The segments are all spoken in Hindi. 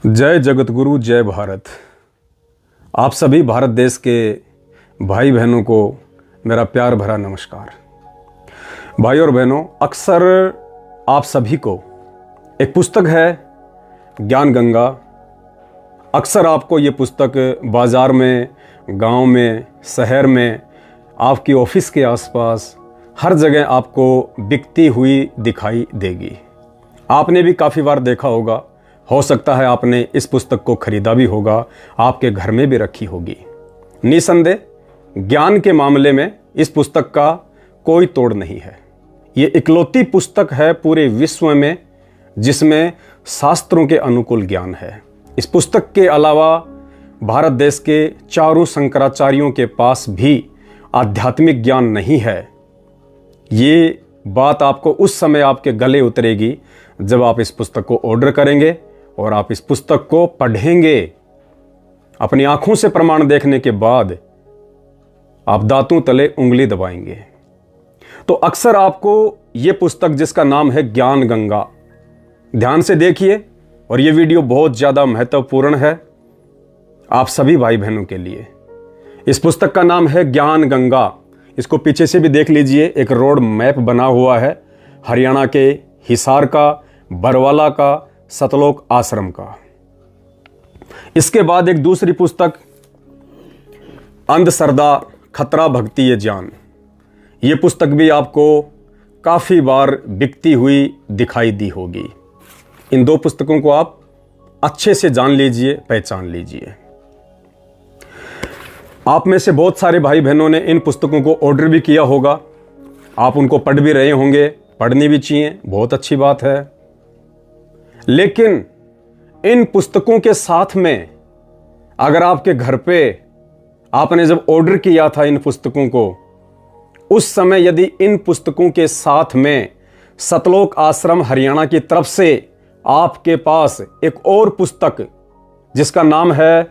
जय जगतगुरु जय भारत। आप सभी भारत देश के भाई बहनों को मेरा प्यार भरा नमस्कार। भाई और बहनों, अक्सर आप सभी को एक पुस्तक है ज्ञान गंगा। अक्सर आपको ये पुस्तक बाज़ार में, गांव में, शहर में, आपकी ऑफिस के आसपास हर जगह आपको बिकती हुई दिखाई देगी। आपने भी काफ़ी बार देखा होगा, हो सकता है आपने इस पुस्तक को खरीदा भी होगा, आपके घर में भी रखी होगी। निसंदेह ज्ञान के मामले में इस पुस्तक का कोई तोड़ नहीं है। ये इकलौती पुस्तक है पूरे विश्व में जिसमें शास्त्रों के अनुकूल ज्ञान है। इस पुस्तक के अलावा भारत देश के चारों शंकराचार्यों के पास भी आध्यात्मिक ज्ञान नहीं है। ये बात आपको उस समय आपके गले उतरेगी जब आप इस पुस्तक को ऑर्डर करेंगे और आप इस पुस्तक को पढ़ेंगे। अपनी आंखों से प्रमाण देखने के बाद आप दांतों तले उंगली दबाएंगे। तो अक्सर आपको यह पुस्तक जिसका नाम है ज्ञान गंगा, ध्यान से देखिए और यह वीडियो बहुत ज़्यादा महत्वपूर्ण है आप सभी भाई बहनों के लिए। इस पुस्तक का नाम है ज्ञान गंगा। इसको पीछे से भी देख लीजिए, एक रोड मैप बना हुआ है हरियाणा के हिसार का, बरवाला का, सतलोक आश्रम का। इसके बाद एक दूसरी पुस्तक अंधश्रद्धा खतरा भक्ति ये ज्ञान। ये पुस्तक भी आपको काफ़ी बार बिकती हुई दिखाई दी होगी। इन दो पुस्तकों को आप अच्छे से जान लीजिए, पहचान लीजिए। आप में से बहुत सारे भाई बहनों ने इन पुस्तकों को ऑर्डर भी किया होगा, आप उनको पढ़ भी रहे होंगे, पढ़नी भी चाहिए, बहुत अच्छी बात है। लेकिन इन पुस्तकों के साथ में अगर आपके घर पे आपने जब ऑर्डर किया था इन पुस्तकों को, उस समय यदि इन पुस्तकों के साथ में सतलोक आश्रम हरियाणा की तरफ से आपके पास एक और पुस्तक जिसका नाम है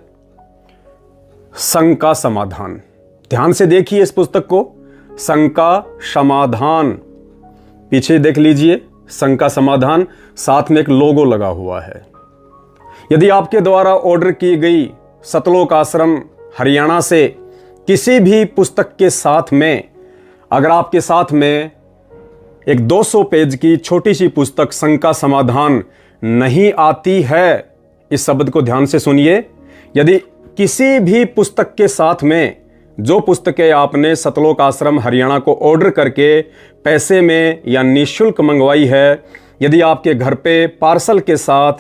शंका समाधान, ध्यान से देखिए इस पुस्तक को, शंका समाधान, पीछे देख लीजिए शंका समाधान, साथ में एक लोगो लगा हुआ है। यदि आपके द्वारा ऑर्डर की गई सतलोक आश्रम हरियाणा से किसी भी पुस्तक के साथ में अगर आपके साथ में एक 200 पेज की छोटी सी पुस्तक शंका समाधान नहीं आती है, इस शब्द को ध्यान से सुनिए, यदि किसी भी पुस्तक के साथ में जो पुस्तकें आपने सतलोक आश्रम हरियाणा को ऑर्डर करके पैसे में या निःशुल्क मंगवाई है, यदि आपके घर पे पार्सल के साथ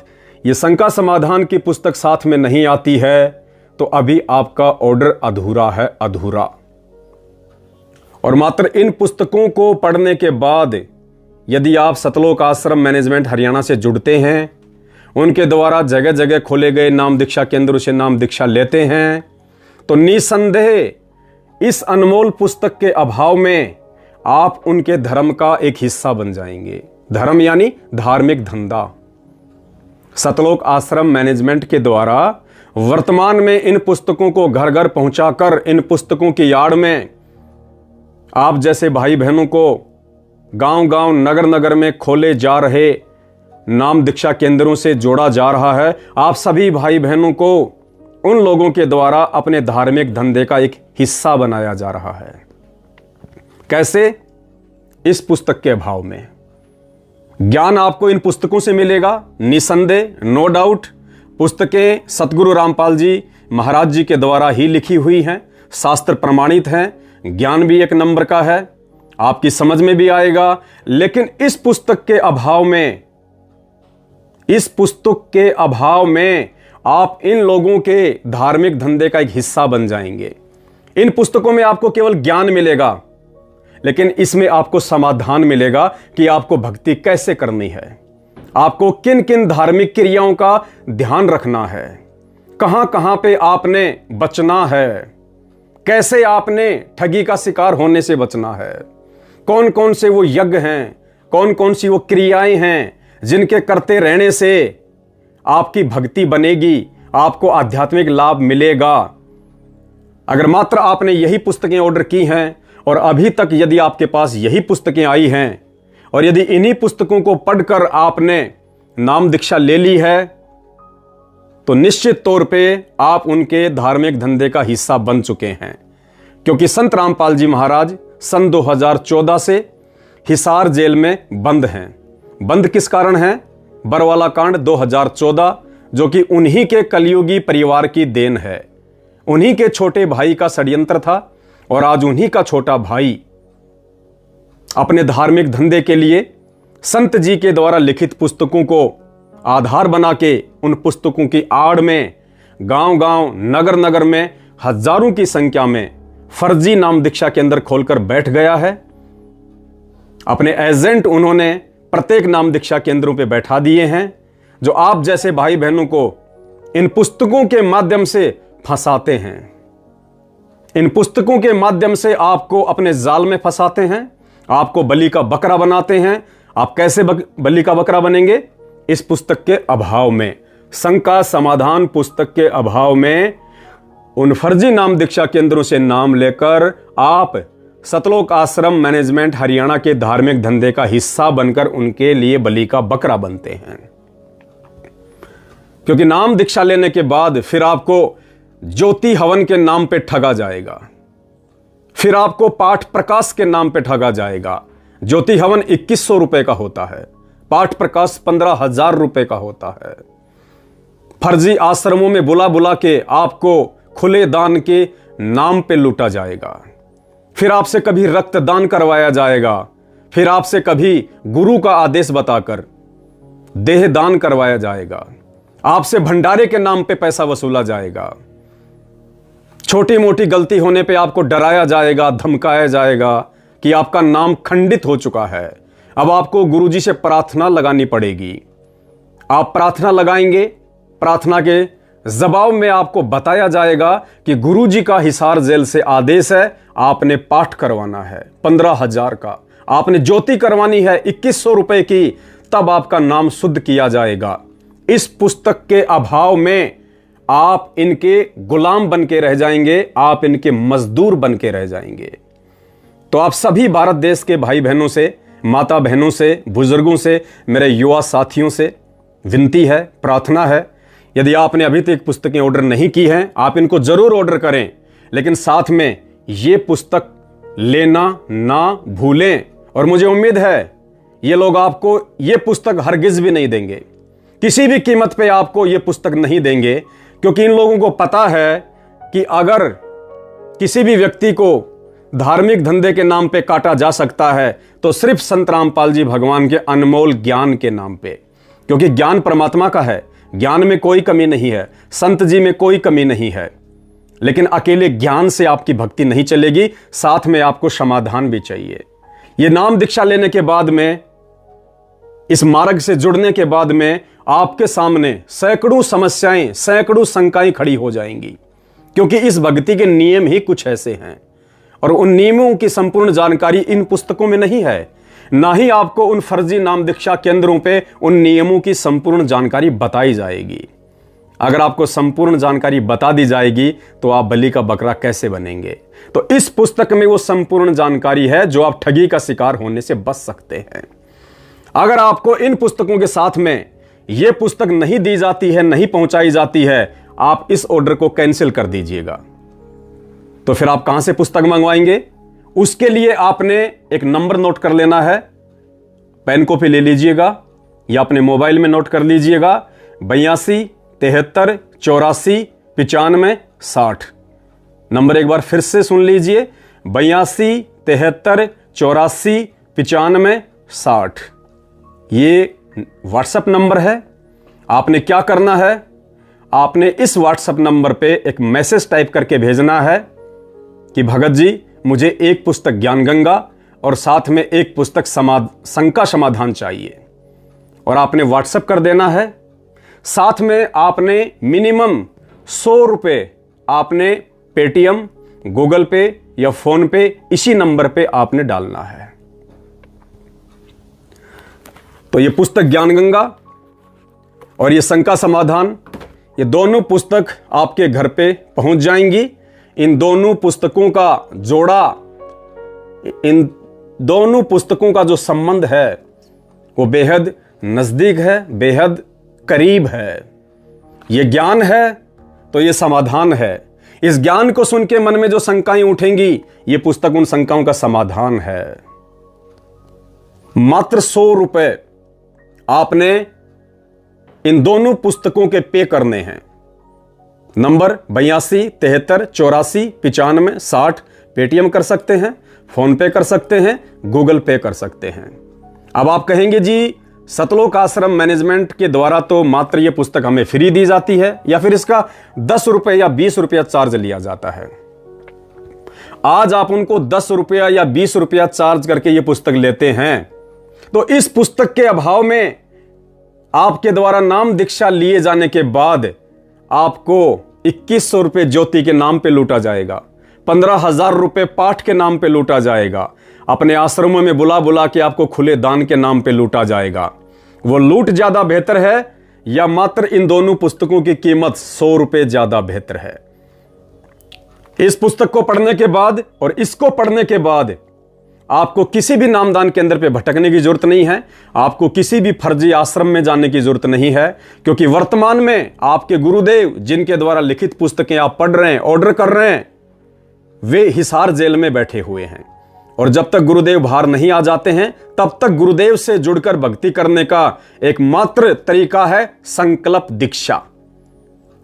ये शंका समाधान की पुस्तक साथ में नहीं आती है, तो अभी आपका ऑर्डर अधूरा है, अधूरा। और मात्र इन पुस्तकों को पढ़ने के बाद यदि आप सतलोक आश्रम मैनेजमेंट हरियाणा से जुड़ते हैं, उनके द्वारा जगह जगह खोले गए नाम दीक्षा केंद्रों से नाम दीक्षा लेते हैं, तो निसंदेह इस अनमोल पुस्तक के अभाव में आप उनके धर्म का एक हिस्सा बन जाएंगे। धर्म यानी धार्मिक धंधा। सतलोक आश्रम मैनेजमेंट के द्वारा वर्तमान में इन पुस्तकों को घर घर पहुंचाकर इन पुस्तकों की आड़ में आप जैसे भाई बहनों को गांव गांव, नगर नगर में खोले जा रहे नाम दीक्षा केंद्रों से जोड़ा जा रहा है। आप सभी भाई बहनों को उन लोगों के द्वारा अपने धार्मिक धंधे का एक हिस्सा बनाया जा रहा है। कैसे? इस पुस्तक के अभाव में। ज्ञान आपको इन पुस्तकों से मिलेगा निसंदेह, नो डाउट। पुस्तकें सतगुरु रामपाल जी महाराज जी के द्वारा ही लिखी हुई हैं, शास्त्र प्रमाणित हैं, ज्ञान भी एक नंबर का है, आपकी समझ में भी आएगा। लेकिन इस पुस्तक के अभाव में, इस पुस्तक के अभाव में आप इन लोगों के धार्मिक धंधे का एक हिस्सा बन जाएंगे। इन पुस्तकों में आपको केवल ज्ञान मिलेगा, लेकिन इसमें आपको समाधान मिलेगा कि आपको भक्ति कैसे करनी है, आपको किन किन धार्मिक क्रियाओं का ध्यान रखना है, कहां कहां पे आपने बचना है, कैसे आपने ठगी का शिकार होने से बचना है, कौन कौन से वो यज्ञ हैं, कौन कौन सी वो क्रियाएं हैं जिनके करते रहने से आपकी भक्ति बनेगी, आपको आध्यात्मिक लाभ मिलेगा। अगर मात्र आपने यही पुस्तकें ऑर्डर की हैं और अभी तक यदि आपके पास यही पुस्तकें आई हैं और यदि इन्हीं पुस्तकों को पढ़कर आपने नाम दीक्षा ले ली है, तो निश्चित तौर पे आप उनके धार्मिक धंधे का हिस्सा बन चुके हैं, क्योंकि संत रामपाल जी महाराज सन 2014 से हिसार जेल में बंद हैं। बंद किस कारण हैं? बरवाला कांड 2014, जो कि उन्हीं के कलयुगी परिवार की देन है। उन्हीं के छोटे भाई का षड्यंत्र था और आज उन्हीं का छोटा भाई अपने धार्मिक धंधे के लिए संत जी के द्वारा लिखित पुस्तकों को आधार बना के उन पुस्तकों की आड़ में गांव-गांव, नगर-नगर में हजारों की संख्या में फर्जी नाम दीक्षा केंद्र खोलकर बैठ गया है। अपने एजेंट उन्होंने प्रत्येक नाम दीक्षा केंद्रों पे बैठा दिए हैं, जो आप जैसे भाई बहनों को इन पुस्तकों के माध्यम से फंसाते हैं। इन पुस्तकों के माध्यम से आपको अपने जाल में फंसाते हैं, आपको बलि का बकरा बनाते हैं। आप कैसे बलि का बकरा बनेंगे? इस पुस्तक के अभाव में, शंका समाधान पुस्तक के अभाव में उन फर्जी नाम दीक्षा केंद्रों से नाम लेकर आप सतलोक आश्रम मैनेजमेंट हरियाणा के धार्मिक धंधे का हिस्सा बनकर उनके लिए बलि का बकरा बनते हैं। क्योंकि नाम दीक्षा लेने के बाद फिर आपको ज्योति हवन के नाम पे ठगा जाएगा, फिर आपको पाठ प्रकाश के नाम पे ठगा जाएगा। ज्योति हवन 2100 रुपए का होता है, पाठ प्रकाश 15,000 रुपए का होता है। फर्जी आश्रमों में बुला बुला के आपको खुले दान के नाम पे लूटा जाएगा। फिर आपसे कभी रक्तदान करवाया जाएगा, फिर आपसे कभी गुरु का आदेश बताकर देह दान करवाया जाएगा, आपसे भंडारे के नाम पे पैसा वसूला जाएगा। छोटी मोटी गलती होने पे आपको डराया जाएगा, धमकाया जाएगा कि आपका नाम खंडित हो चुका है, अब आपको गुरुजी से प्रार्थना लगानी पड़ेगी। आप प्रार्थना लगाएंगे, प्रार्थना के जवाब में आपको बताया जाएगा कि गुरुजी का हिसार जेल से आदेश है, आपने पाठ करवाना है 15,000 का, आपने ज्योति करवानी है 2100 रुपए की, तब आपका नाम शुद्ध किया जाएगा। इस पुस्तक के अभाव में आप इनके गुलाम बन के रह जाएंगे, आप इनके मजदूर बन के रह जाएंगे। तो आप सभी भारत देश के भाई बहनों से, माता बहनों से, बुजुर्गों से, मेरे युवा साथियों से विनती है, प्रार्थना है, यदि आपने अभी तक पुस्तकें ऑर्डर नहीं की हैं, आप इनको जरूर ऑर्डर करें, लेकिन साथ में ये पुस्तक लेना ना भूलें। और मुझे उम्मीद है ये लोग आपको ये पुस्तक हरगिज भी नहीं देंगे, किसी भी कीमत पे आपको ये पुस्तक नहीं देंगे, क्योंकि इन लोगों को पता है कि अगर किसी भी व्यक्ति को धार्मिक धंधे के नाम पे काटा जा सकता है तो सिर्फ संत रामपाल जी भगवान के अनमोल ज्ञान के नाम पे, क्योंकि ज्ञान परमात्मा का है, ज्ञान में कोई कमी नहीं है, संत जी में कोई कमी नहीं है। लेकिन अकेले ज्ञान से आपकी भक्ति नहीं चलेगी, साथ में आपको समाधान भी चाहिए। ये नाम दीक्षा लेने के बाद में, इस मार्ग से जुड़ने के बाद में आपके सामने सैकड़ों समस्याएं, सैकड़ों शंकाएं खड़ी हो जाएंगी, क्योंकि इस भक्ति के नियम ही कुछ ऐसे हैं और उन नियमों की संपूर्ण जानकारी इन पुस्तकों में नहीं है, ना ही आपको उन फर्जी नाम दीक्षा केंद्रों पे उन नियमों की संपूर्ण जानकारी बताई जाएगी। अगर आपको संपूर्ण जानकारी बता दी जाएगी तो आप बलि का बकरा कैसे बनेंगे? तो इस पुस्तक में वो संपूर्ण जानकारी है जो आप ठगी का शिकार होने से बच सकते हैं। अगर आपको इन पुस्तकों के साथ में ये पुस्तक नहीं दी जाती है, नहीं पहुंचाई जाती है, आप इस ऑर्डर को कैंसिल कर दीजिएगा। तो फिर आप कहां से पुस्तक मंगवाएंगे? उसके लिए आपने एक नंबर नोट कर लेना है, पेन कॉपी ले लीजिएगा या अपने मोबाइल में नोट कर लीजिएगा, 82 73 84 95 60। नंबर एक बार फिर से सुन लीजिए, 82 73 84 95 60। ये व्हाट्सएप नंबर है। आपने क्या करना है? आपने इस व्हाट्सएप नंबर पे एक मैसेज टाइप करके भेजना है कि भगत जी मुझे एक पुस्तक ज्ञान गंगा और साथ में एक पुस्तक शंका समाधान चाहिए, और आपने व्हाट्सएप कर देना है। साथ में आपने मिनिमम 100 रुपए आपने पेटीएम, गूगल पे या फोन पे इसी नंबर पे आपने डालना है। तो ये पुस्तक ज्ञान गंगा और ये शंका समाधान, ये दोनों पुस्तक आपके घर पे पहुंच जाएंगी। इन दोनों पुस्तकों का जोड़ा, इन दोनों पुस्तकों का जो संबंध है वो बेहद नजदीक है, बेहद करीब है। ये ज्ञान है तो ये समाधान है। इस ज्ञान को सुन के मन में जो शंकाएं उठेंगी, ये पुस्तक उन शंकाओं का समाधान है। मात्र 100 रुपए आपने इन दोनों पुस्तकों के पे करने हैं। नंबर 82 73 84 95 60 पेटीएम कर सकते हैं, फोन पे कर सकते हैं, गूगल पे कर सकते हैं। अब आप कहेंगे जी सतलोक आश्रम मैनेजमेंट के द्वारा तो मात्र ये पुस्तक हमें फ्री दी जाती है या फिर इसका 10 रुपए या 20 रुपया चार्ज लिया जाता है। आज आप उनको 10 रुपया या 20 रुपया चार्ज करके ये पुस्तक लेते हैं तो इस पुस्तक के अभाव में आपके द्वारा नाम दीक्षा लिए जाने के बाद आपको 2100 रुपये ज्योति के नाम पे लूटा जाएगा, 15,000 रुपये पाठ के नाम पे लूटा जाएगा, अपने आश्रमों में बुला बुला के आपको खुले दान के नाम पे लूटा जाएगा। वो लूट ज्यादा बेहतर है या मात्र इन दोनों पुस्तकों की कीमत 100 रुपये ज्यादा बेहतर है? इस पुस्तक को पढ़ने के बाद और इसको पढ़ने के बाद आपको किसी भी नामदान केंद्र पे भटकने की जरूरत नहीं है, आपको किसी भी फर्जी आश्रम में जाने की जरूरत नहीं है, क्योंकि वर्तमान में आपके गुरुदेव जिनके द्वारा लिखित पुस्तकें आप पढ़ रहे हैं, ऑर्डर कर रहे हैं, वे हिसार जेल में बैठे हुए हैं। और जब तक गुरुदेव बाहर नहीं आ जाते हैं तब तक गुरुदेव से जुड़कर भक्ति करने का एकमात्र तरीका है संकल्प दीक्षा।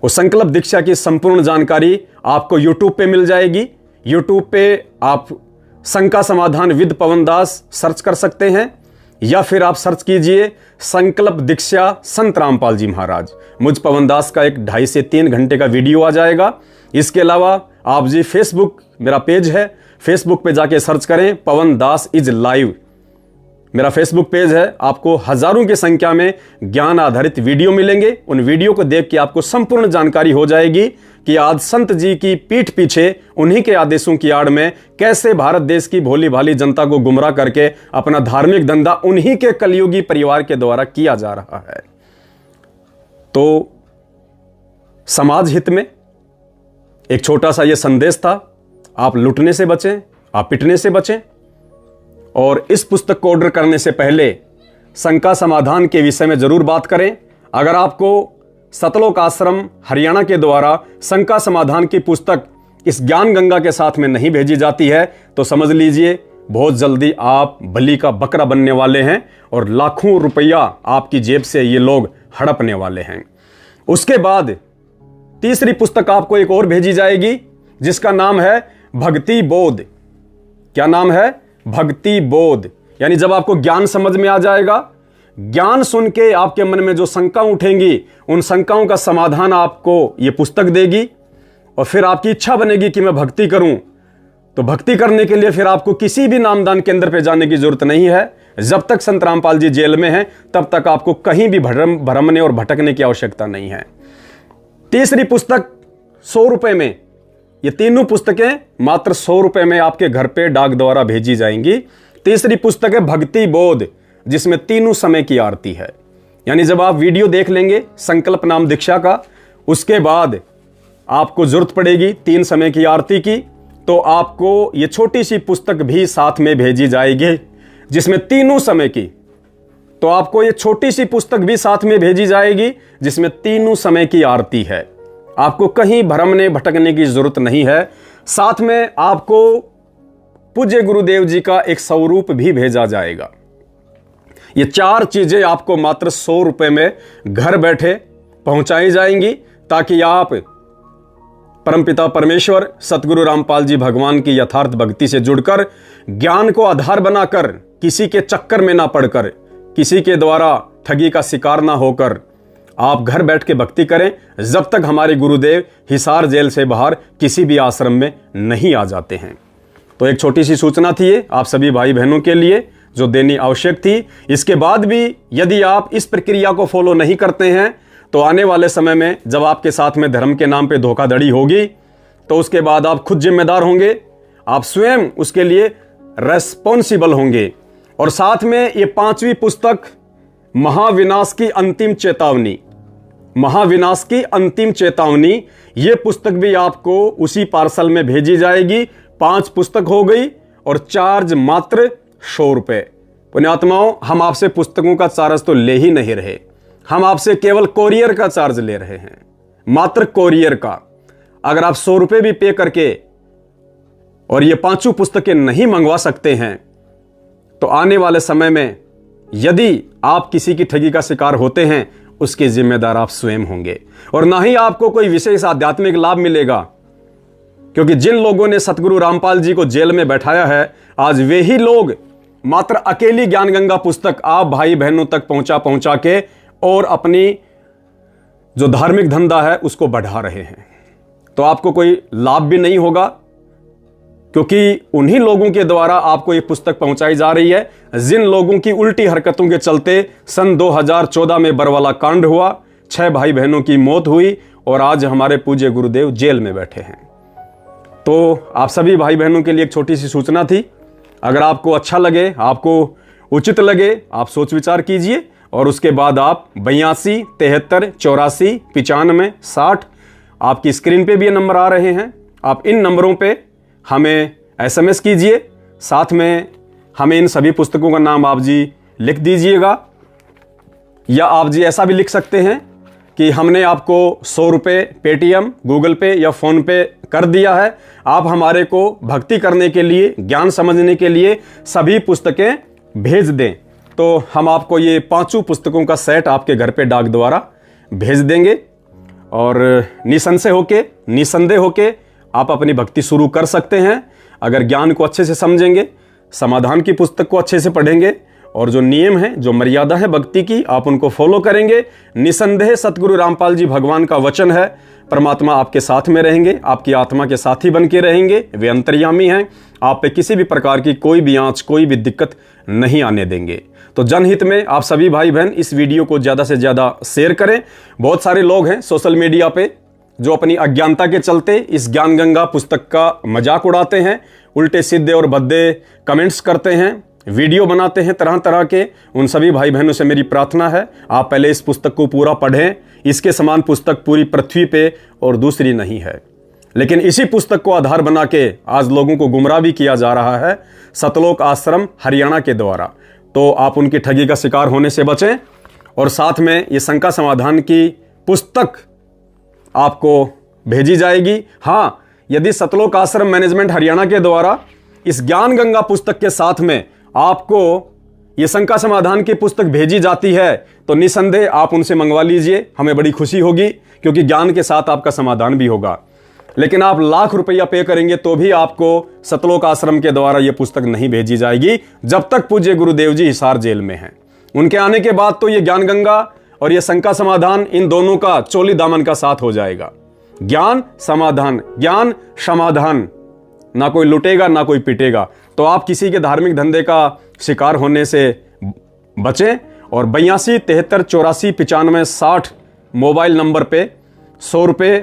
वो संकल्प दीक्षा की संपूर्ण जानकारी आपको YouTube पे मिल जाएगी। YouTube पे आप शंका समाधान विद पवन दास सर्च कर सकते हैं या फिर आप सर्च कीजिए संकल्प दीक्षा संत रामपाल जी महाराज। मुझ पवन दास का एक 2.5 से 3 घंटे का वीडियो आ जाएगा। इसके अलावा आप जी फेसबुक मेरा पेज है, फेसबुक पे जाके सर्च करें पवन दास इज लाइव, मेरा फेसबुक पेज है। आपको हजारों की संख्या में ज्ञान आधारित वीडियो मिलेंगे। उन वीडियो को देख के आपको संपूर्ण जानकारी हो जाएगी कि आज संत जी की पीठ पीछे उन्हीं के आदेशों की आड़ में कैसे भारत देश की भोली भाली जनता को गुमराह करके अपना धार्मिक धंधा उन्हीं के कलयुगी परिवार के द्वारा किया जा रहा है। तो समाज हित में एक छोटा सा यह संदेश था, आप लुटने से बचें, आप पिटने से बचें। और इस पुस्तक को ऑर्डर करने से पहले शंका समाधान के विषय में जरूर बात करें। अगर आपको सतलोक आश्रम हरियाणा के द्वारा शंका समाधान की पुस्तक इस ज्ञान गंगा के साथ में नहीं भेजी जाती है तो समझ लीजिए बहुत जल्दी आप बलि का बकरा बनने वाले हैं और लाखों रुपया आपकी जेब से ये लोग हड़पने वाले हैं। उसके बाद तीसरी पुस्तक आपको एक और भेजी जाएगी जिसका नाम है भक्ति बोध। क्या नाम है? भक्ति बोध। यानी जब आपको ज्ञान समझ में आ जाएगा, ज्ञान सुन के आपके मन में जो शंका उठेंगी उन शंकाओं का समाधान आपको यह पुस्तक देगी और फिर आपकी इच्छा बनेगी कि मैं भक्ति करूं। तो भक्ति करने के लिए फिर आपको किसी भी नामदान केंद्र पे जाने की जरूरत नहीं है। जब तक संत रामपाल जी जेल में हैं तब तक आपको कहीं भी भ्रमने और भटकने की आवश्यकता नहीं है। तीसरी पुस्तक 100 रुपए में, ये तीनों पुस्तकें मात्र 100 रुपए में आपके घर पे डाक द्वारा भेजी जाएंगी। तीसरी पुस्तक है भक्ति बोध, जिसमें तीनों समय की आरती है। यानी जब आप वीडियो देख लेंगे संकल्प नाम दीक्षा का, उसके बाद आपको जरूरत पड़ेगी 3 समय की आरती की, तो आपको ये छोटी सी पुस्तक भी साथ में भेजी जाएगी जिसमें तीनों समय की, तो आपको ये छोटी सी पुस्तक भी साथ में भेजी जाएगी जिसमें तीनों समय की आरती है। आपको कहीं भ्रमने भटकने की जरूरत नहीं है। साथ में आपको पूज्य गुरुदेव जी का एक स्वरूप भी भेजा जाएगा। ये 4 चीजें आपको मात्र 100 रुपए में घर बैठे पहुंचाई जाएंगी ताकि आप परमपिता परमेश्वर सतगुरु रामपाल जी भगवान की यथार्थ भक्ति से जुड़कर ज्ञान को आधार बनाकर किसी के चक्कर में ना पड़कर, किसी के द्वारा ठगी का शिकार ना होकर आप घर बैठ के भक्ति करें जब तक हमारे गुरुदेव हिसार जेल से बाहर किसी भी आश्रम में नहीं आ जाते हैं। तो एक छोटी सी सूचना थी आप सभी भाई बहनों के लिए जो देनी आवश्यक थी। इसके बाद भी यदि आप इस प्रक्रिया को फॉलो नहीं करते हैं तो आने वाले समय में जब आपके साथ में धर्म के नाम पे धोखाधड़ी होगी तो उसके बाद आप खुद जिम्मेदार होंगे, आप स्वयं उसके लिए रेस्पॉन्सिबल होंगे। और साथ में ये 5वीं पुस्तक महाविनाश की अंतिम चेतावनी, महाविनाश की अंतिम चेतावनी, ये पुस्तक भी आपको उसी पार्सल में भेजी जाएगी। 5 पुस्तक हो गई और चार्ज मात्र 100 रुपए। पुण्यात्माओं, हम आपसे पुस्तकों का चार्ज तो ले ही नहीं रहे, हम आपसे केवल कोरियर का चार्ज ले रहे हैं। मात्र कोरियर का। अगर आप 100 रुपये भी पे करके और ये 5 पुस्तकें नहीं मंगवा सकते हैं तो आने वाले समय में यदि आप किसी की ठगी का शिकार होते हैं उसके जिम्मेदार आप स्वयं होंगे, और ना ही आपको कोई विशेष आध्यात्मिक लाभ मिलेगा, क्योंकि जिन लोगों ने सतगुरु रामपाल जी को जेल में बैठाया है आज वे ही लोग मात्र अकेली ज्ञान गंगा पुस्तक आप भाई बहनों तक पहुंचा के और अपनी जो धार्मिक धंधा है उसको बढ़ा रहे हैं। तो आपको कोई लाभ भी नहीं होगा, क्योंकि उन्हीं लोगों के द्वारा आपको ये पुस्तक पहुंचाई जा रही है जिन लोगों की उल्टी हरकतों के चलते सन 2014 में बरवाला कांड हुआ, 6 भाई बहनों की मौत हुई और आज हमारे पूज्य गुरुदेव जेल में बैठे हैं। तो आप सभी भाई बहनों के लिए एक छोटी सी सूचना थी। अगर आपको अच्छा लगे, आपको उचित लगे, आप सोच विचार कीजिए और उसके बाद आप 82 73 84 95 60 आपकी स्क्रीन पे भी ये नंबर आ रहे हैं, आप इन नंबरों पे हमें SMS कीजिए। साथ में हमें इन सभी पुस्तकों का नाम आप जी लिख दीजिएगा, या आप जी ऐसा भी लिख सकते हैं कि हमने आपको 100 रुपये पेटीएम, गूगल पे या फोन पे कर दिया है, आप हमारे को भक्ति करने के लिए, ज्ञान समझने के लिए सभी पुस्तकें भेज दें, तो हम आपको ये 5 पुस्तकों का सेट आपके घर पे डाक द्वारा भेज देंगे और निसंदेह होके आप अपनी भक्ति शुरू कर सकते हैं। अगर ज्ञान को अच्छे से समझेंगे, समाधान की पुस्तक को अच्छे से पढ़ेंगे और जो नियम है, जो मर्यादा है भक्ति की, आप उनको फॉलो करेंगे, निसंदेह सतगुरु रामपाल जी भगवान का वचन है, परमात्मा आपके साथ में रहेंगे, आपकी आत्मा के साथी बन के रहेंगे, वे अंतर्यामी हैं, आप पे किसी भी प्रकार की कोई भी आंच, कोई भी दिक्कत नहीं आने देंगे। तो जनहित में आप सभी भाई बहन इस वीडियो को ज़्यादा से ज़्यादा शेयर करें। बहुत सारे लोग हैं सोशल मीडिया पे जो अपनी अज्ञानता के चलते इस ज्ञान गंगा पुस्तक का मजाक उड़ाते हैं, उल्टे सीधे और भद्दे कमेंट्स करते हैं, वीडियो बनाते हैं तरह तरह के। उन सभी भाई बहनों से मेरी प्रार्थना है आप पहले इस पुस्तक को पूरा पढ़ें। इसके समान पुस्तक पूरी पृथ्वी पे और दूसरी नहीं है। लेकिन इसी पुस्तक को आधार बना के आज लोगों को गुमराह भी किया जा रहा है सतलोक आश्रम हरियाणा के द्वारा। तो आप उनकी ठगी का शिकार होने से बचें। और साथ में ये शंका समाधान की पुस्तक आपको भेजी जाएगी। हाँ, यदि सतलोक आश्रम मैनेजमेंट हरियाणा के द्वारा इस ज्ञान गंगा पुस्तक के साथ में आपको ये शंका समाधान की पुस्तक भेजी जाती है तो निसंदेह आप उनसे मंगवा लीजिए, हमें बड़ी खुशी होगी, क्योंकि ज्ञान के साथ आपका समाधान भी होगा। लेकिन आप लाख रुपया पे करेंगे तो भी आपको सतलोक आश्रम के द्वारा ये पुस्तक नहीं भेजी जाएगी जब तक पूज्य गुरुदेव जी हिसार जेल में हैं। उनके आने के बाद तो ये ज्ञान गंगा और ये शंका समाधान इन दोनों का चोली दामन का साथ हो जाएगा। ज्ञान समाधान, ज्ञान समाधान, ना कोई लुटेगा ना कोई पिटेगा। तो आप किसी के धार्मिक धंधे का शिकार होने से बचें और 82 73 84 95 60 मोबाइल नंबर पे 100 रुपये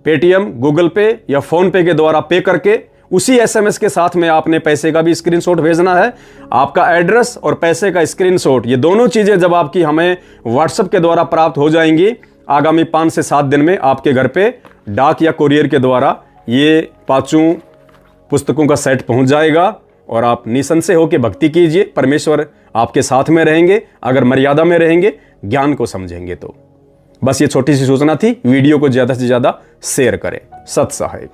पेटीएम, गूगल पे या फोन पे के द्वारा पे करके उसी SMS के साथ में आपने पैसे का भी स्क्रीनशॉट भेजना है। आपका एड्रेस और पैसे का स्क्रीनशॉट, ये दोनों चीजें जब आपकी हमें व्हाट्सएप के द्वारा प्राप्त हो जाएंगी, आगामी 5 से 7 दिन में आपके घर पे डाक या कोरियर के द्वारा ये 5 पुस्तकों का सेट पहुंच जाएगा और आप निसंशय होकर भक्ति कीजिए। परमेश्वर आपके साथ में रहेंगे अगर मर्यादा में रहेंगे, ज्ञान को समझेंगे तो। बस ये छोटी सी सूचना थी। वीडियो को ज्यादा से ज्यादा शेयर करें। सत साहिब।